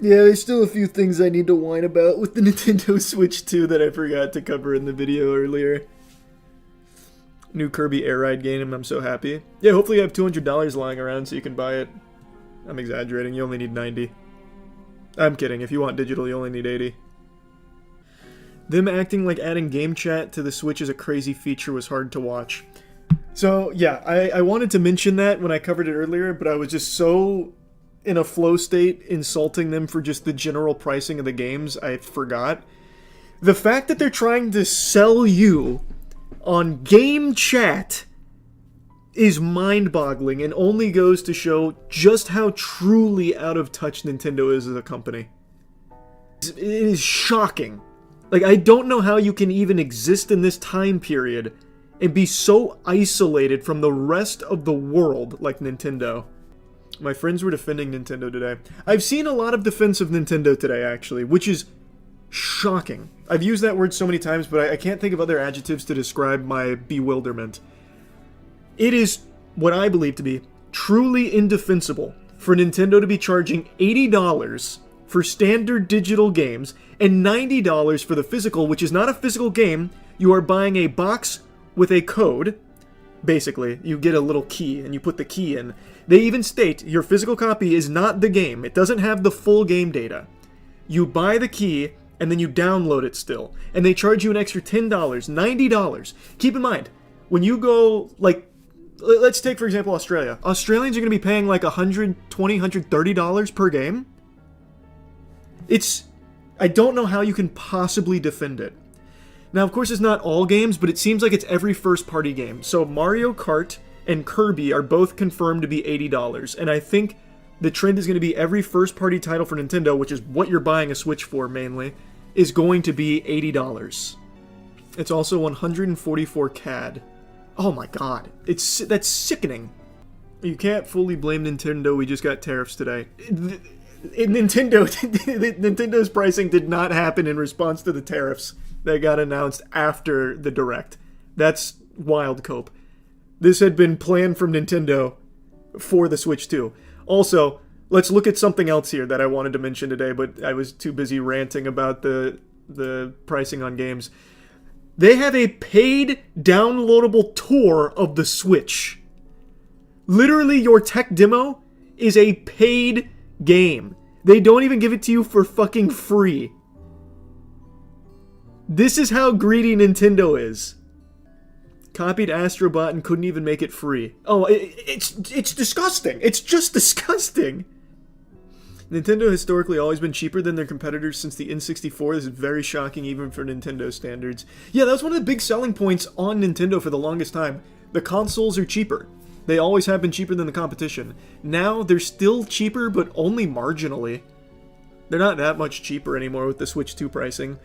Yeah, there's still a few things I need to whine about with the Nintendo Switch 2 that I forgot to cover in the video earlier. New Kirby Air Ride game, I'm so happy. Yeah, hopefully you have $200 lying around so you can buy it. I'm exaggerating, you only need 90. I'm kidding, if you want digital you only need 80. Them acting like adding game chat to the Switch is a crazy feature was hard to watch. So, yeah, I wanted to mention that when I covered it earlier, but I was just so in a flow state insulting them for just the general pricing of the games, I forgot. The fact that they're trying to sell you on game chat is mind-boggling and only goes to show just how truly out of touch Nintendo is as a company. It is shocking. Like, I don't know how you can even exist in this time period and be so isolated from the rest of the world like Nintendo. My friends were defending Nintendo today. I've seen a lot of defense of Nintendo today, actually, which is shocking. I've used that word so many times, but I can't think of other adjectives to describe my bewilderment. It is what I believe to be truly indefensible for Nintendo to be charging $80 for standard digital games and $90 for the physical, which is not a physical game. You are buying a box with a code. Basically, you get a little key and you put the key in. They even state your physical copy is not the game. It doesn't have the full game data. You buy the key and then you download it still. And they charge you an extra $10, $90. Keep in mind, when you go, like, let's take, for example, Australia. Australians are going to be paying like $120, $130 per game. I don't know how you can possibly defend it. Now, of course, it's not all games, but it seems like it's every first-party game. So Mario Kart and Kirby are both confirmed to be $80. And I think the trend is going to be every first-party title for Nintendo, which is what you're buying a Switch for mainly, is going to be $80. It's also 144 CAD. Oh my god. That's sickening. You can't fully blame Nintendo, we just got tariffs today. Nintendo's pricing did not happen in response to the tariffs that got announced after the Direct. That's wild, Cope. This had been planned from Nintendo for the Switch 2. Also, let's look at something else here that I wanted to mention today, but I was too busy ranting about the pricing on games. They have a paid downloadable tour of the Switch. Literally, your tech demo is a paid game. They don't even give it to you for fucking free. This is how greedy Nintendo is. Copied Astrobot and couldn't even make it free. Oh, it's disgusting. It's just disgusting. Nintendo historically always been cheaper than their competitors since the N64. This is very shocking even for Nintendo standards. Yeah, that was one of the big selling points on Nintendo for the longest time. The consoles are cheaper. They always have been cheaper than the competition. Now, they're still cheaper, but only marginally. They're not that much cheaper anymore with the Switch 2 pricing.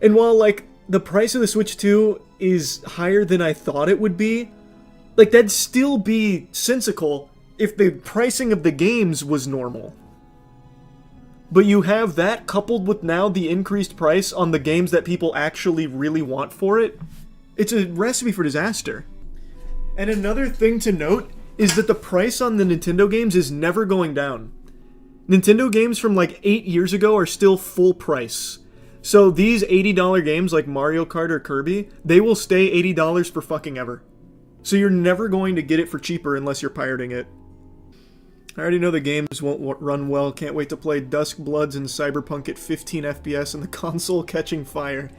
And while, like, the price of the Switch 2 is higher than I thought it would be, like, that'd still be sensical if the pricing of the games was normal. But you have that coupled with now the increased price on the games that people actually really want for it. It's a recipe for disaster. And another thing to note is that the price on the Nintendo games is never going down. Nintendo games from like 8 years ago are still full price. So these $80 games like Mario Kart or Kirby, they will stay $80 for fucking ever. So you're never going to get it for cheaper unless you're pirating it. I already know the games won't run well. Can't wait to play Dusk Bloods and Cyberpunk at 15 FPS and the console catching fire.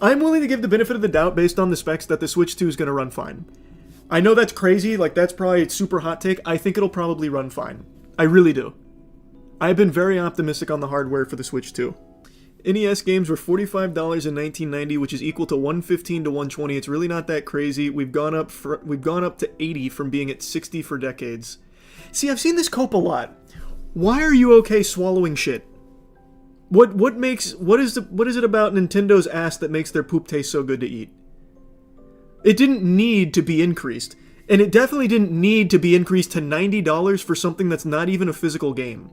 I'm willing to give the benefit of the doubt based on the specs that the Switch 2 is going to run fine. I know that's crazy, like that's probably a super hot take. I think it'll probably run fine. I really do. I've been very optimistic on the hardware for the Switch 2. NES games were $45 in 1990, which is equal to $115 to $120. It's really not that crazy. We've gone up to 80 from being at 60 for decades. See, I've seen this cope a lot. Why are you okay swallowing shit? What is it about Nintendo's ass that makes their poop taste so good to eat? It didn't need to be increased, and it definitely didn't need to be increased to $90 for something that's not even a physical game.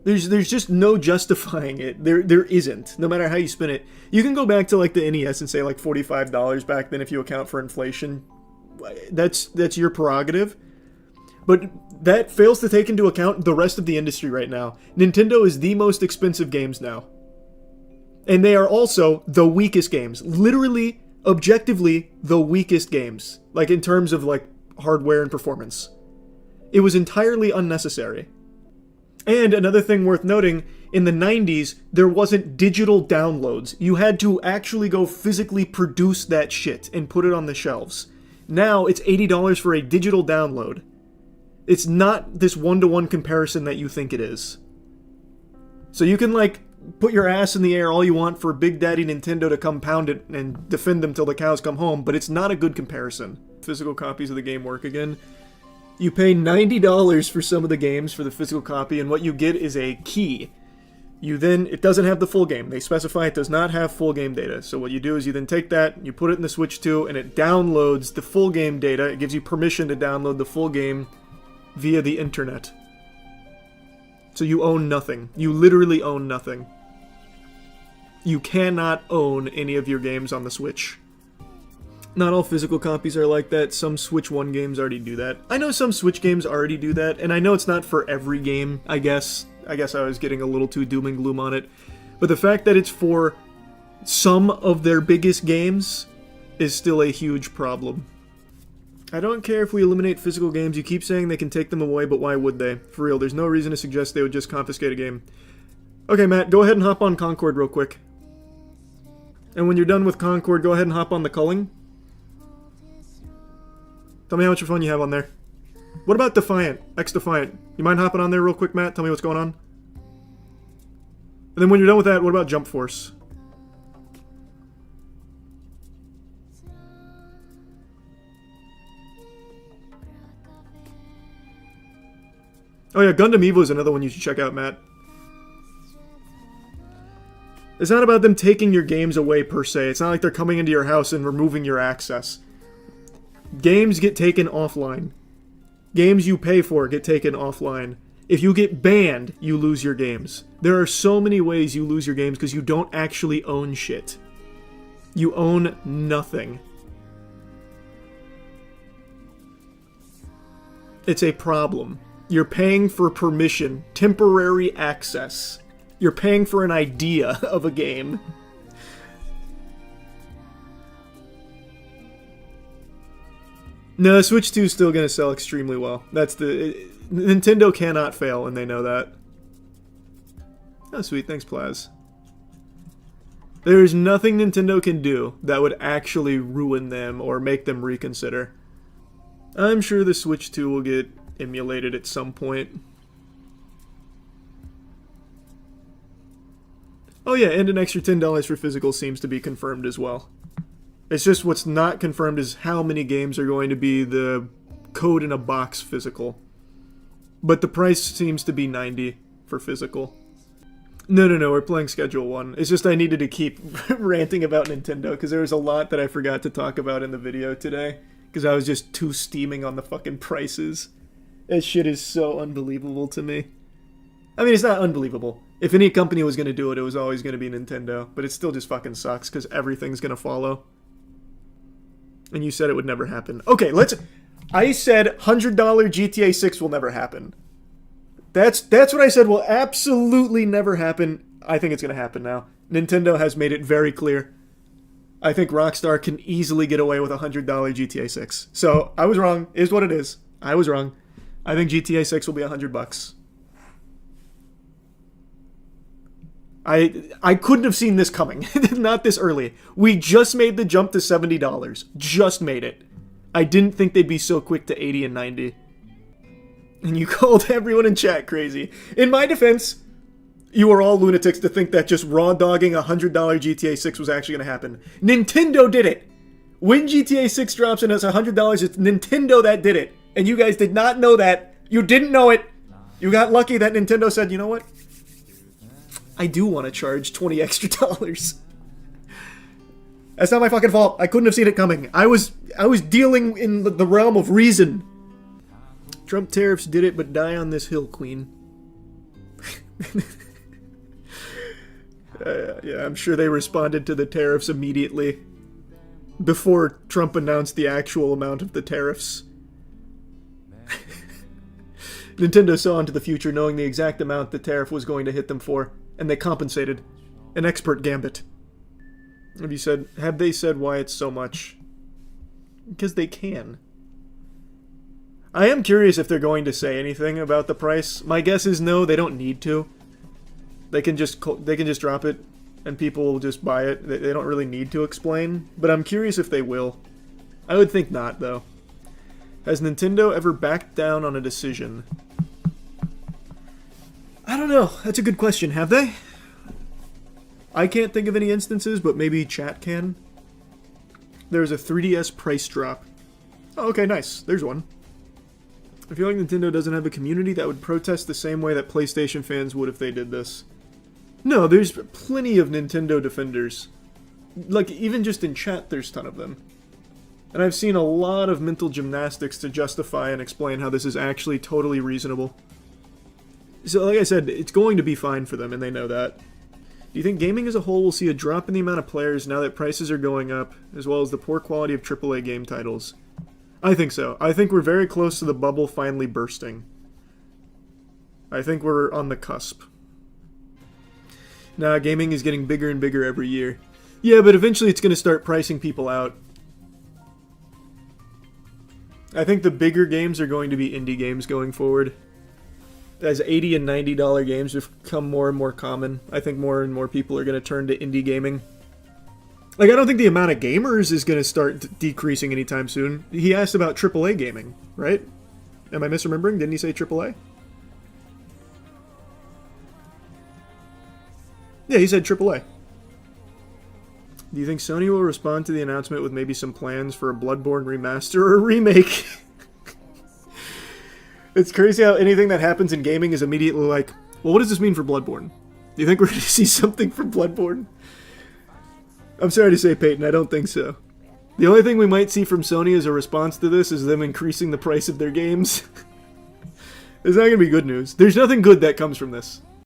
There's just no justifying it. There isn't, no matter how you spin it. You can go back to like the NES and say like $45 back then if you account for inflation. That's your prerogative. But that fails to take into account the rest of the industry right now. Nintendo is the most expensive games now. And they are also the weakest games. Literally, objectively, the weakest games. Like, in terms of, like, hardware and performance. It was entirely unnecessary. And another thing worth noting, in the 90s, there wasn't digital downloads. You had to actually go physically produce that shit and put it on the shelves. Now, it's $80 for a digital download. It's not this one-to-one comparison that you think it is. So you can, like, put your ass in the air all you want for Big Daddy Nintendo to come pound it and defend them till the cows come home, but it's not a good comparison. Physical copies of the game work again. You pay $90 for some of the games for the physical copy, and what you get is a key. It doesn't have the full game. They specify it does not have full game data. So what you do is you then take that, you put it in the Switch 2, and it downloads the full game data. It gives you permission to download the full game via the internet. So you own nothing. You literally own nothing. You cannot own any of your games on the Switch. Not all physical copies are like that. Some Switch 1 games already do that. I know some Switch games already do that, and I know it's not for every game, I guess. I was getting a little too doom and gloom on it. But the fact that it's for some of their biggest games is still a huge problem. I don't care if we eliminate physical games. You keep saying they can take them away, but why would they? For real, there's no reason to suggest they would just confiscate a game. Okay, Matt, go ahead and hop on Concord real quick. And when you're done with Concord, go ahead and hop on the Culling. Tell me how much fun you have on there. What about Defiant? X-Defiant. You mind hopping on there real quick, Matt? Tell me what's going on. And then when you're done with that, what about Jump Force? Oh yeah, Gundam Evo is another one you should check out, Matt. It's not about them taking your games away per se. It's not like they're coming into your house and removing your access. Games get taken offline. Games you pay for get taken offline. If you get banned, you lose your games. There are so many ways you lose your games because you don't actually own shit. You own nothing. It's a problem. You're paying for permission, temporary access. You're paying for an idea of a game. No, Switch 2 is still going to sell extremely well. Nintendo cannot fail, and they know that. Oh, sweet. Thanks, Plaz. There is nothing Nintendo can do that would actually ruin them or make them reconsider. I'm sure the Switch 2 will get emulated at some point. Oh yeah, and an extra $10 for physical seems to be confirmed as well. It's just what's not confirmed is how many games are going to be the code in a box physical. But the price seems to be $90 for physical. No, we're playing Schedule 1. It's just I needed to keep ranting about Nintendo because there was a lot that I forgot to talk about in the video today. Because I was just too steaming on the fucking prices. That shit is so unbelievable to me. I mean, it's not unbelievable. If any company was going to do it, it was always going to be Nintendo. But it still just fucking sucks because everything's going to follow. And you said it would never happen. Okay, I said $100 GTA 6 will never happen. That's what I said will absolutely never happen. I think it's going to happen now. Nintendo has made it very clear. I think Rockstar can easily get away with $100 GTA 6. So, I was wrong. Is what it is. I was wrong. I think GTA 6 will be $100. I couldn't have seen this coming. Not this early. We just made the jump to $70. Just made it. I didn't think they'd be so quick to $80 and $90. And you called everyone in chat crazy. In my defense, you are all lunatics to think that just raw dogging $100 GTA 6 was actually going to happen. Nintendo did it. When GTA 6 drops and it's $100, it's Nintendo that did it. And you guys did not know that. You didn't know it. You got lucky that Nintendo said, you know what? I do want to charge $20 extra. That's not my fucking fault. I couldn't have seen it coming. I was dealing in the realm of reason. Trump tariffs did it, but die on this hill, Queen. Yeah, I'm sure they responded to the tariffs immediately. Before Trump announced the actual amount of the tariffs. Nintendo saw into the future, knowing the exact amount the tariff was going to hit them for, and they compensated. An expert gambit. Have they said why it's so much? Because they can. I am curious if they're going to say anything about the price. My guess is no, they don't need to. They can just drop it, and people will just buy it. They don't really need to explain, but I'm curious if they will. I would think not, though. Has Nintendo ever backed down on a decision? I don't know. That's a good question. Have they? I can't think of any instances, but maybe chat can. There's a 3DS price drop. Oh, okay, nice. There's one. I feel like Nintendo doesn't have a community that would protest the same way that PlayStation fans would if they did this. No, there's plenty of Nintendo defenders. Like, even just in chat, there's a ton of them. And I've seen a lot of mental gymnastics to justify and explain how this is actually totally reasonable. So, like I said, it's going to be fine for them, and they know that. Do you think gaming as a whole will see a drop in the amount of players now that prices are going up, as well as the poor quality of AAA game titles? I think so. I think we're very close to the bubble finally bursting. I think we're on the cusp. Nah, gaming is getting bigger and bigger every year. Yeah, but eventually it's going to start pricing people out. I think the bigger games are going to be indie games going forward. As $80 and $90 games become more and more common, I think more and more people are going to turn to indie gaming. Like, I don't think the amount of gamers is going to start decreasing anytime soon. He asked about AAA gaming, right? Am I misremembering? Didn't he say AAA? Yeah, he said AAA. Do you think Sony will respond to the announcement with maybe some plans for a Bloodborne remaster or a remake? It's crazy how anything that happens in gaming is immediately like, well, what does this mean for Bloodborne? Do you think we're going to see something from Bloodborne? I'm sorry to say, Peyton, I don't think so. The only thing we might see from Sony as a response to this is them increasing the price of their games. It's not going to be good news. There's nothing good that comes from this.